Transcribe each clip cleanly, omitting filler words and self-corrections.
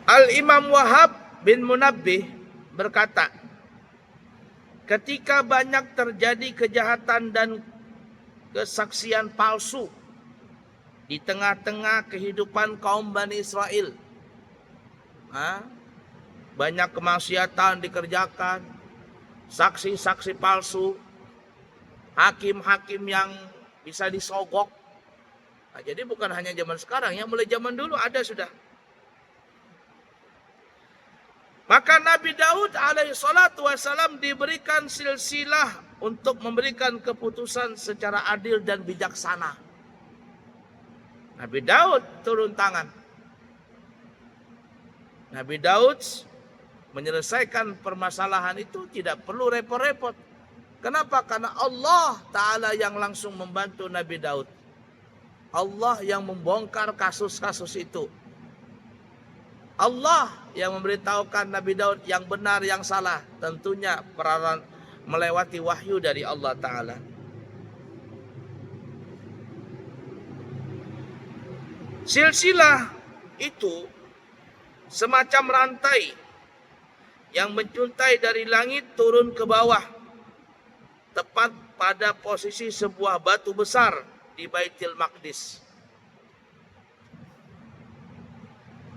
Al-Imam Wahab bin Munabbih berkata, ketika banyak terjadi kejahatan dan kesaksian palsu di tengah-tengah kehidupan kaum Bani Israel, banyak kemaksiatan dikerjakan, saksi-saksi palsu, hakim-hakim yang bisa disogok. Jadi bukan hanya zaman sekarang, ya mulai zaman dulu ada sudah. Maka Nabi Daud alaihi salatu wassalam diberikan silsilah untuk memberikan keputusan secara adil dan bijaksana. Nabi Daud turun tangan. Nabi Daud menyelesaikan permasalahan itu tidak perlu repot-repot. Kenapa? Karena Allah Ta'ala yang langsung membantu Nabi Daud. Allah yang membongkar kasus-kasus itu. Allah yang memberitahukan Nabi Daud yang benar, yang salah. Tentunya melewati wahyu dari Allah Ta'ala. Silsilah itu semacam rantai yang mencuntai dari langit turun ke bawah, tepat pada posisi sebuah batu besar di Baitul Maqdis.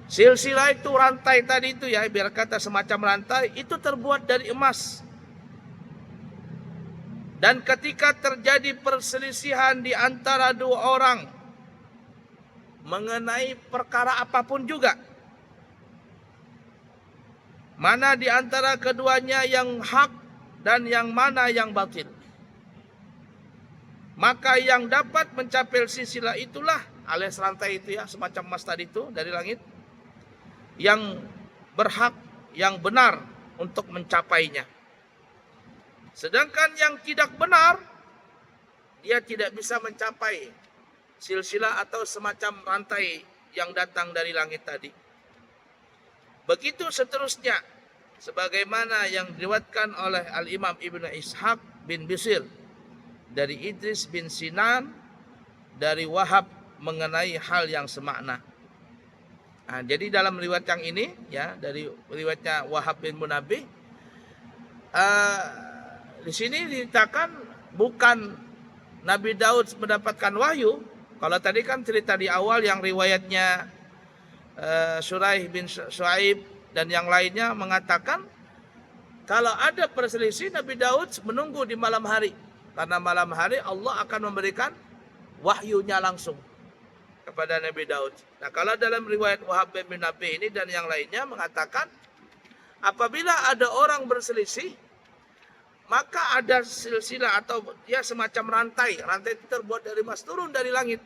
Silsilah itu, rantai tadi itu ya, biar kata semacam rantai, itu terbuat dari emas. Dan ketika terjadi perselisihan di antara dua orang mengenai perkara apapun juga, mana di antara keduanya yang hak dan yang mana yang batil, maka yang dapat mencapai silsilah itulah, alias rantai itu ya, semacam emas tadi itu dari langit, yang berhak, yang benar untuk mencapainya. Sedangkan yang tidak benar, dia tidak bisa mencapai silsilah atau semacam rantai yang datang dari langit tadi. Begitu seterusnya, sebagaimana yang diriwayatkan oleh Al-Imam Ibnu Ishaq bin Bishr dari Idris bin Sinan dari Wahab mengenai hal yang semakna. Jadi dalam riwayat yang ini ya, dari riwayatnya Wahab bin Munabbih, di sini diceritakan bukan Nabi Daud mendapatkan wahyu. Kalau tadi kan cerita di awal yang riwayatnya Suraih bin Shu'aib dan yang lainnya mengatakan kalau ada perselisih, Nabi Daud menunggu di malam hari, karena malam hari Allah akan memberikan wahyunya langsung kepada Nabi Daud. Nah, kalau dalam riwayat Wahab bin Munabbih ini dan yang lainnya mengatakan apabila ada orang berselisih, maka ada silsilah atau ya semacam rantai. Rantai itu terbuat dari emas, turun dari langit.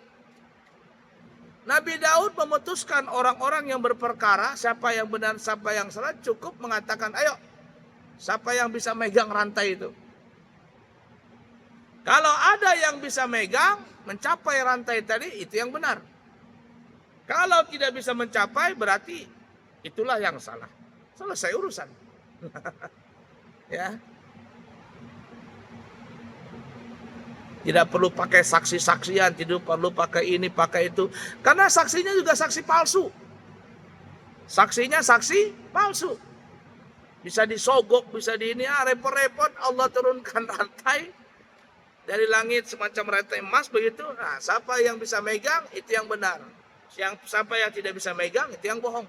Nabi Daud memutuskan orang-orang yang berperkara, siapa yang benar, siapa yang salah, cukup mengatakan, ayo, siapa yang bisa megang rantai itu? Kalau ada yang bisa megang, mencapai rantai tadi, itu yang benar. Kalau tidak bisa mencapai, berarti itulah yang salah. Selesai urusan. Ya. Tidak perlu pakai saksi-saksian, tidak perlu pakai ini, pakai itu. Karena saksinya juga saksi palsu. Saksinya saksi palsu. Bisa disogok, bisa di ini, repot-repot. Allah turunkan rantai dari langit semacam rantai emas begitu. Nah, siapa yang bisa megang, itu yang benar. Siapa yang tidak bisa megang, itu yang bohong.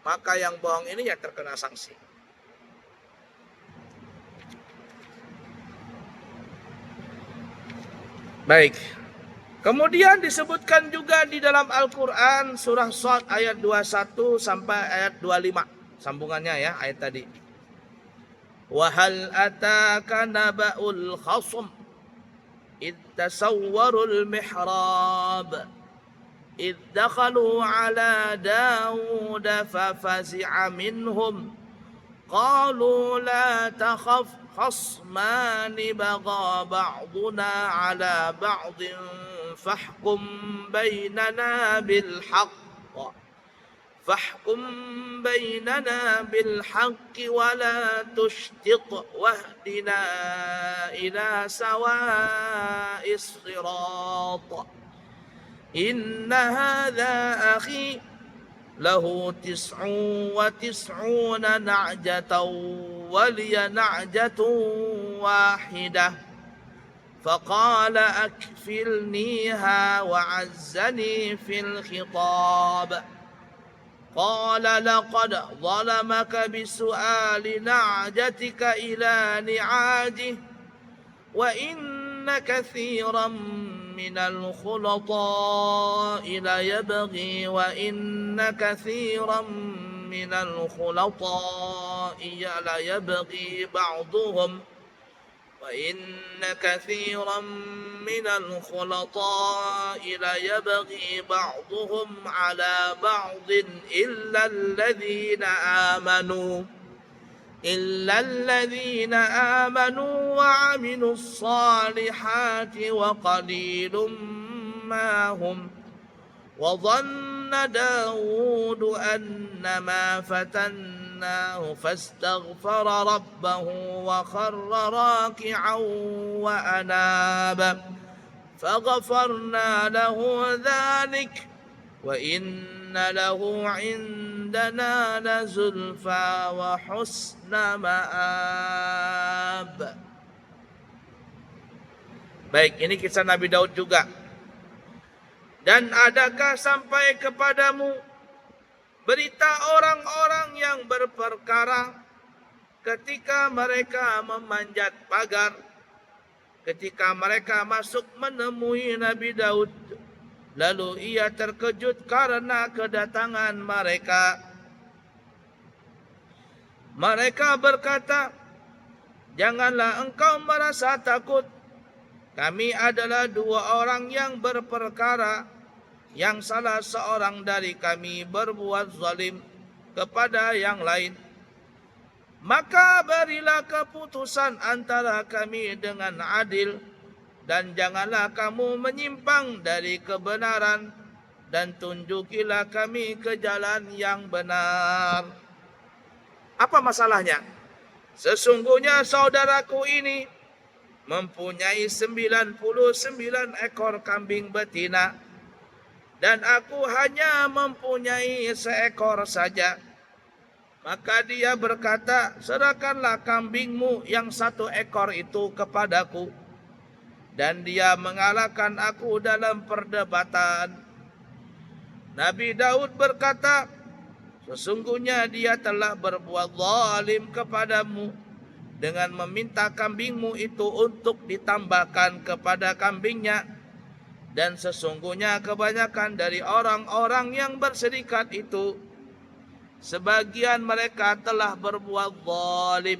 Maka yang bohong ini ya terkena sanksi. Baik. Kemudian disebutkan juga di dalam Al-Quran surah Shad ayat 21 sampai ayat 25. Sambungannya ya ayat tadi. Wa hal ataka naba'ul khasm id tasawwarul mihrab id dakhalu ala Dawud fafazi'a minhum qalu la takhaf خصمان بغى بعضنا على بعض فاحكم بيننا بالحق ولا تشطط واهدنا إلى سواء الصراط إن هذا أخي له 99 نعجة ولي نعجة واحدة فقال أكفلنيها وعزني في الخطاب قال لقد ظلمك بسؤال نعجتك إلى نعاجه وإن كثيرا من الخلطاء ليبغي وإن كثيرا من الخلطاء ليبغي بعضهم وإن كثيرا من الخلطاء ليبغي بعضهم على بعض إلا الذين آمنوا وعملوا الصالحات وقليل ما هم وظن داود أنما فتناه فاستغفر ربه وخر راكعا وأناب فغفرنا له ذلك وإن له عندنا لزلفى وحسن مآب. Baik, ini kisah Nabi Daud juga. Dan adakah sampai kepadamu berita orang-orang yang berperkara ketika mereka memanjat pagar, ketika mereka masuk menemui Nabi Daud, lalu ia terkejut karena kedatangan mereka. Mereka berkata, janganlah engkau merasa takut. Kami adalah dua orang yang berperkara, yang salah seorang dari kami berbuat zalim kepada yang lain. Maka berilah keputusan antara kami dengan adil, dan janganlah kamu menyimpang dari kebenaran, dan tunjukilah kami ke jalan yang benar. Apa masalahnya? Sesungguhnya saudaraku ini mempunyai 99 ekor kambing betina, dan aku hanya mempunyai seekor saja. Maka dia berkata, serahkanlah kambingmu yang 1 ekor itu kepadaku. Dan dia mengalahkan aku dalam perdebatan. Nabi Daud berkata, sesungguhnya dia telah berbuat zalim kepadamu dengan meminta kambingmu itu untuk ditambahkan kepada kambingnya. Dan sesungguhnya kebanyakan dari orang-orang yang berserikat itu, sebagian mereka telah berbuat zalim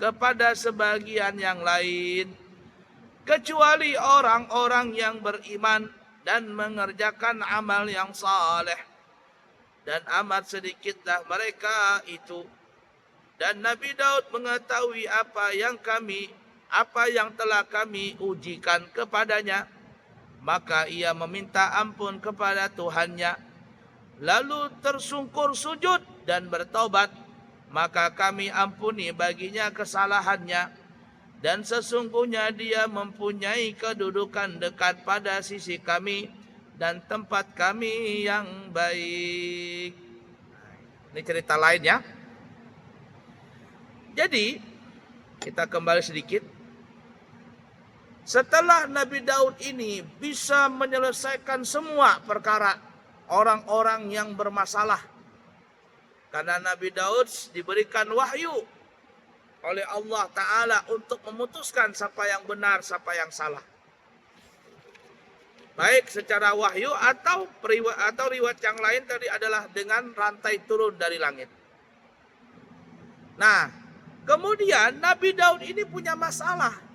kepada sebagian yang lain, kecuali orang-orang yang beriman dan mengerjakan amal yang saleh. Dan amat sedikitlah mereka itu. Dan Nabi Daud mengetahui apa yang telah kami ujikan kepadanya. Maka ia meminta ampun kepada Tuhannya, lalu tersungkur sujud dan bertaubat. Maka kami ampuni baginya kesalahannya, dan sesungguhnya dia mempunyai kedudukan dekat pada sisi kami dan tempat kami yang baik. Ini cerita lain ya. Jadi kita kembali sedikit. Setelah Nabi Daud ini bisa menyelesaikan semua perkara orang-orang yang bermasalah, karena Nabi Daud diberikan wahyu oleh Allah Ta'ala untuk memutuskan siapa yang benar, siapa yang salah. Baik secara wahyu atau riwayat yang lain tadi adalah dengan rantai turun dari langit. Nah, kemudian Nabi Daud ini punya masalah.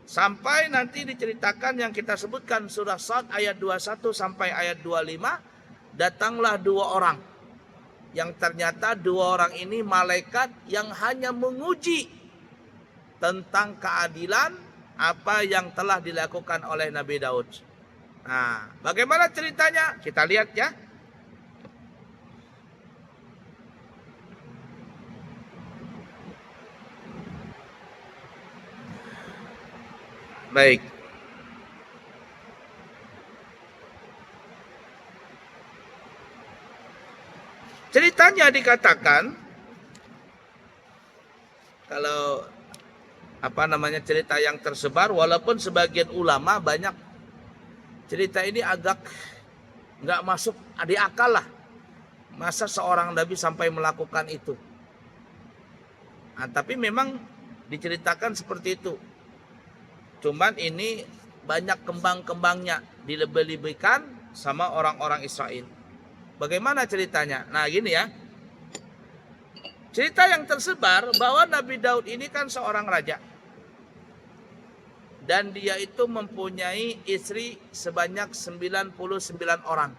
Sampai nanti diceritakan yang kita sebutkan surah Sad ayat 21 sampai ayat 25. Datanglah 2 orang. Yang ternyata 2 orang ini malaikat yang hanya menguji tentang keadilan apa yang telah dilakukan oleh Nabi Daud. Nah, bagaimana ceritanya? Kita lihat ya. Baik. ceritanya dikatakan, kalau cerita yang tersebar, walaupun sebagian ulama banyak cerita ini agak nggak masuk di akal lah. Masa seorang nabi sampai melakukan itu? Nah, tapi memang diceritakan seperti itu. Cuman ini banyak kembang-kembangnya, dilebih-lebihkan sama orang-orang Israel. Bagaimana ceritanya? Nah gini ya. Cerita yang tersebar bahwa Nabi Daud ini kan seorang raja. Dan dia itu mempunyai istri sebanyak 99 orang.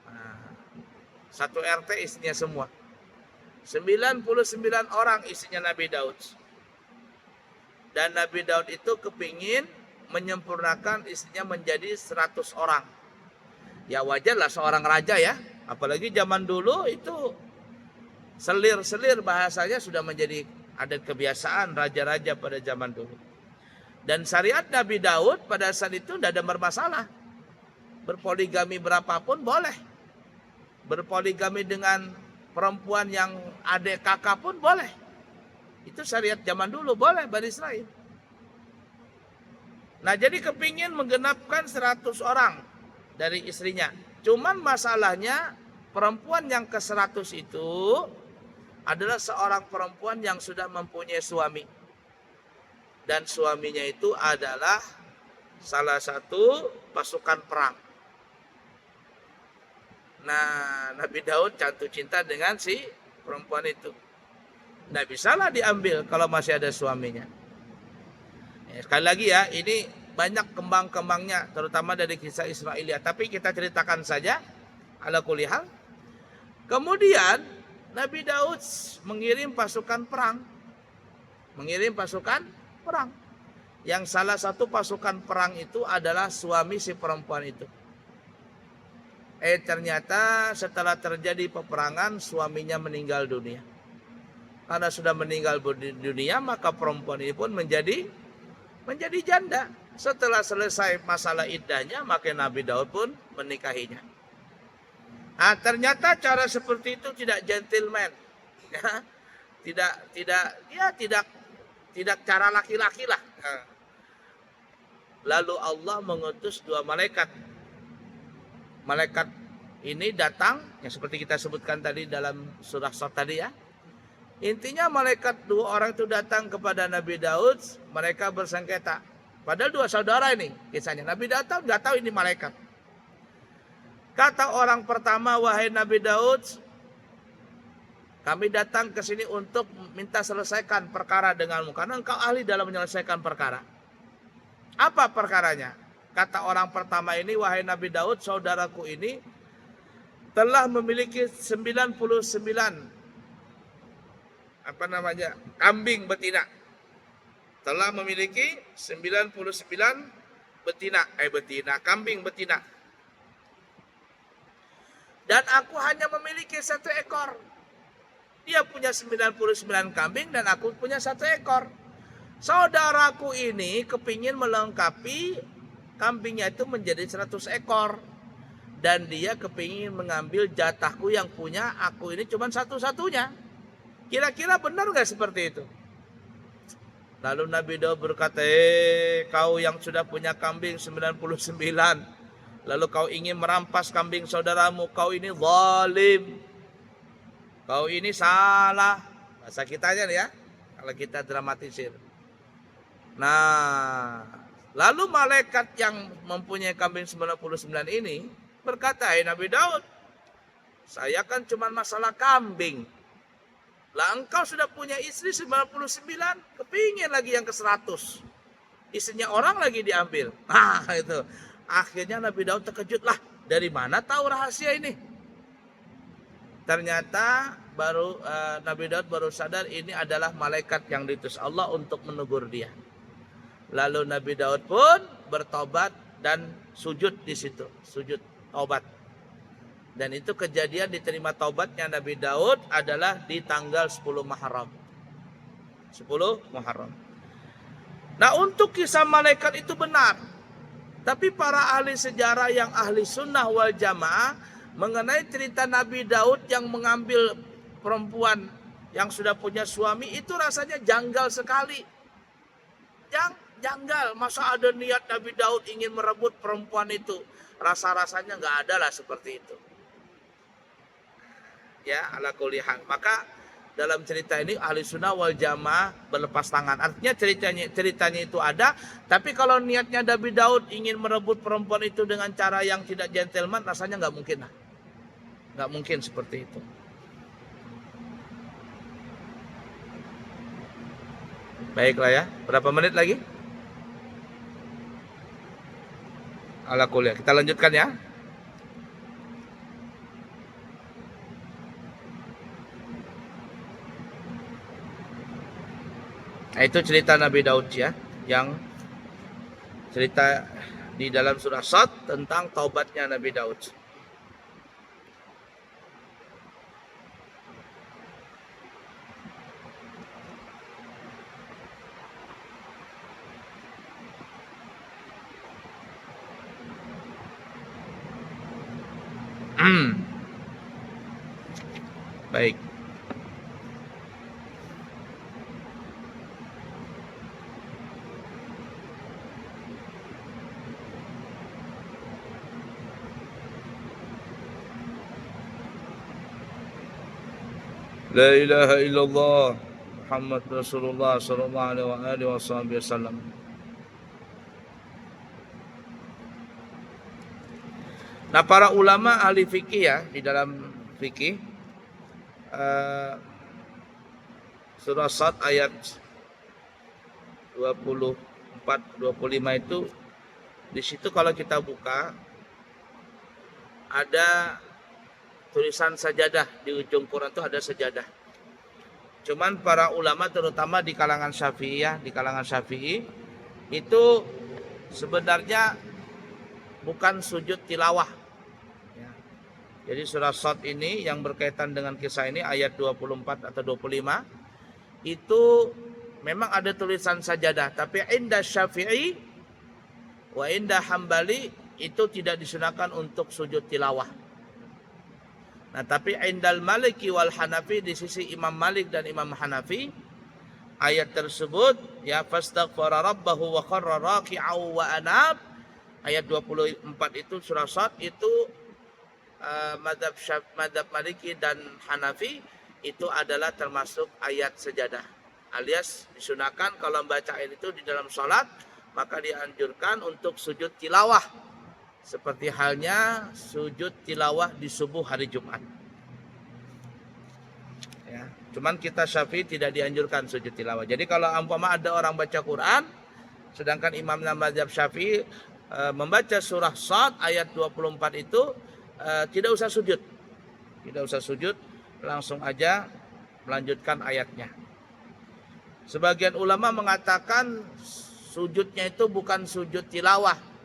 Nah, satu RT istrinya semua. 99 orang istrinya Nabi Daud. Dan Nabi Daud itu kepingin menyempurnakan istrinya menjadi 100 orang. Ya wajarlah seorang raja ya. Apalagi zaman dulu itu selir-selir bahasanya sudah menjadi adat kebiasaan raja-raja pada zaman dulu. Dan syariat Nabi Daud pada saat itu tidak ada bermasalah. Berpoligami berapapun boleh. Berpoligami dengan perempuan yang adik kakak pun boleh. Itu syariat zaman dulu, boleh Bani Israel. Nah jadi kepingin menggenapkan 100 orang dari istrinya. Cuman masalahnya perempuan yang ke-100 itu adalah seorang perempuan yang sudah mempunyai suami. Dan suaminya itu adalah salah satu pasukan perang. Nah, Nabi Daud jatuh cinta dengan si perempuan itu. Nggak bisalah diambil kalau masih ada suaminya. Ya, sekali lagi ya, ini banyak kembang-kembangnya, terutama dari kisah Israelia. Tapi kita ceritakan saja, ala kulli hal. Kemudian, Nabi Daud mengirim pasukan perang. Yang salah satu pasukan perang itu adalah suami si perempuan itu. Ternyata setelah terjadi peperangan suaminya meninggal dunia. Karena sudah meninggal dunia maka perempuan ini pun menjadi janda. Setelah selesai masalah iddahnya maka Nabi Daud pun menikahinya. Nah, ternyata cara seperti itu tidak gentleman. Ya, tidak cara laki-laki lah. Lalu Allah mengutus 2 malaikat. Malaikat ini datang, yang seperti kita sebutkan tadi dalam surah Shad tadi ya. Intinya malaikat 2 orang itu datang kepada Nabi Daud, mereka bersengketa. Padahal 2 saudara ini kisahnya. Nabi Daud nggak tahu ini malaikat. Kata orang pertama, wahai Nabi Daud, kami datang ke sini untuk minta selesaikan perkara denganmu. Karena engkau ahli dalam menyelesaikan perkara. Apa perkaranya? Kata orang pertama ini, wahai Nabi Daud, saudaraku ini telah memiliki 99 kambing betina. Telah memiliki 99 kambing betina. Dan aku hanya memiliki 1 ekor. Dia punya 99 kambing dan aku punya 1 ekor. Saudaraku ini kepingin melengkapi kambingnya itu menjadi 100 ekor. Dan dia kepingin mengambil jatahku yang punya aku ini cuma satu-satunya. Kira-kira benar gak seperti itu? Lalu Nabi Daud berkata, kau yang sudah punya kambing 99. Lalu kau ingin merampas kambing saudaramu, kau ini zalim. Kau ini salah. Bahasa kitanya nih ya. Kalau kita dramatisir. Nah, lalu malaikat yang mempunyai kambing 99 ini berkata, hai Nabi Daud, saya kan cuma masalah kambing. Lah engkau sudah punya istri 99, kepingin lagi yang ke-100. Istrinya orang lagi diambil. Nah itu. Akhirnya Nabi Daud terkejut lah. Dari mana tahu rahasia ini? Ternyata Nabi Daud baru sadar ini adalah malaikat yang diutus Allah untuk menegur dia. Lalu Nabi Daud pun bertobat dan sujud di situ, sujud taubat. Dan itu kejadian diterima taubatnya Nabi Daud adalah di tanggal 10 Muharram. 10 Muharram. Nah, untuk kisah malaikat itu benar. Tapi para ahli sejarah yang ahli sunnah wal jamaah mengenai cerita Nabi Daud yang mengambil perempuan yang sudah punya suami, itu rasanya janggal sekali. Janggal, masa ada niat Nabi Daud ingin merebut perempuan itu? Rasa-rasanya nggak ada lah seperti itu. Ya, ala kulli hal. Maka dalam cerita ini ahli sunnah wal jamaah berlepas tangan. Artinya ceritanya itu ada, tapi kalau niatnya Nabi Daud ingin merebut perempuan itu dengan cara yang tidak gentleman, rasanya nggak mungkin lah. Nggak mungkin seperti itu. Baiklah ya, berapa menit lagi? Ala kuliah, kita lanjutkan ya. Nah, itu cerita Nabi Daud ya, yang cerita di dalam surah Sad tentang taubatnya Nabi Daud. Baik. La ilaha illallah Muhammad Rasulullah sallallahu alaihi wasallam. Nah, para ulama ahli fikih ya, di dalam fikih surah Sad ayat 24-25 itu, di situ kalau kita buka ada tulisan sajadah, di ujung Quran itu ada sajadah. Cuman para ulama terutama di kalangan Syafi'iyah, di kalangan Syafi'i itu sebenarnya bukan sujud tilawah. Ya. Jadi surah Sad ini yang berkaitan dengan kisah ini ayat 24 atau 25 itu memang ada tulisan sajadah, tapi inda Syafi'i wa inda Hambali itu tidak disunahkan untuk sujud tilawah. Nah, tapi indal Maliki wal Hanafi, di sisi Imam Malik dan Imam Hanafi, ayat tersebut ya fastaghfara rabbahu wa kharra raki'an wa anab, ayat 24 itu surah Sad itu madhab Maliki dan Hanafi itu adalah termasuk ayat sejadah, alias disunahkan kalau membaca ayat itu di dalam sholat, maka dianjurkan untuk sujud tilawah seperti halnya sujud tilawah di subuh hari Jumat. Ya, cuman kita Syafi'i tidak dianjurkan sujud tilawah. Jadi kalau umpama ada orang baca Quran, sedangkan imam mazhab Syafi'i membaca surah Sad ayat 24 itu tidak usah sujud. Tidak usah sujud, langsung aja melanjutkan ayatnya. Sebagian ulama mengatakan sujudnya itu bukan sujud tilawah.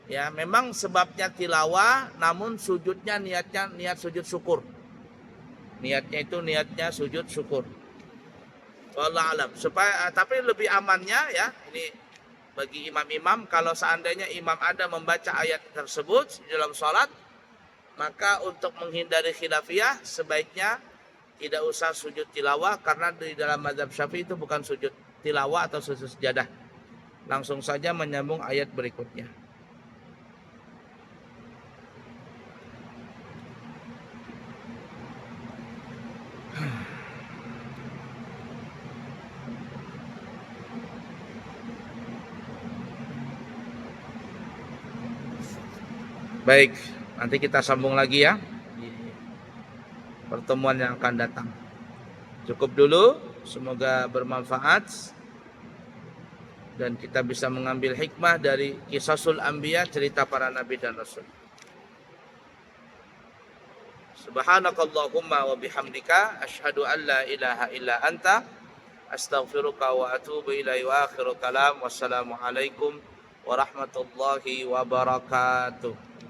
Ya, memang sebabnya tilawah, namun sujudnya niatnya niat sujud syukur. Niatnya itu niatnya sujud syukur. Wallahu alam. Supaya tapi lebih amannya ya, ini bagi imam-imam, kalau seandainya imam ada membaca ayat tersebut di dalam sholat, maka untuk menghindari khilafiyah sebaiknya tidak usah sujud tilawah, karena di dalam mazhab Syafi'i itu bukan sujud tilawah atau sujud sejadah. Langsung saja menyambung ayat berikutnya. Baik, nanti kita sambung lagi ya di pertemuan yang akan datang. Cukup dulu, semoga bermanfaat dan kita bisa mengambil hikmah dari Qisasul Anbiya, cerita para nabi dan rasul. Subhanakallahumma wa bihamdika asyhadu an la ilaha illa anta astaghfiruka wa atubu ilaihi wa akhiru kalam. Wassalamualaikum warahmatullahi wabarakatuh.